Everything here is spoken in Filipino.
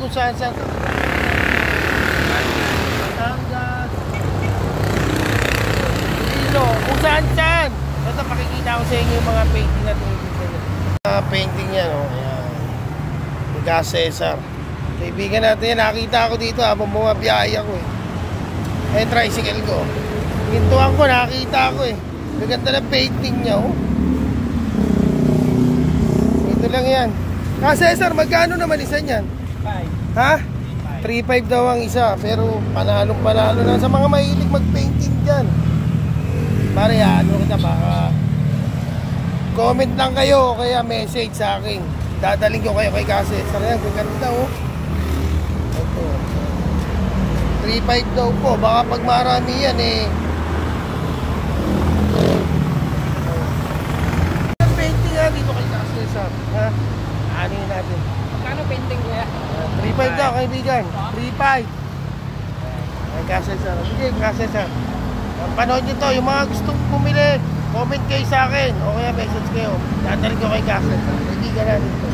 kung saan saan. Batangas. Dito, kung saan saan. Ito, pakikita ko sa inyo yung mga painting na tingin. Mga painting yan, oh. Ayan. Mega Cesar. Kaibigan natin yan. Nakita ko dito habang bumabiyahe ako eh. Ay, tricycle ko. Gintuan ko, nakita ko eh. Maganda na painting niya, oh. Ito lang yan. Cesar, magkano naman isa niyan? 5. Ha? 3.5 daw ang isa. Pero panalong panalo na sa mga mahilig mag-painting dyan. Pare, ano kita, baka comment lang kayo, kaya message sa akin. Dadaling ko kayo kay Cesar. Ayan, maganda, oh. Ito. 3.5 daw po. Baka pag marami yan eh. Painting nga dito kay Cesar. Ha? Ano yun natin? Magkano painting kuya? 3.5 daw kaibigan. 3.5. Ay Cesar. Sige Cesar. Panood nyo to. Yung mga gustong bumili, comment kayo sa akin. O kaya message kayo. Dadalhin ko kay Cesar. Kaibigan natin to.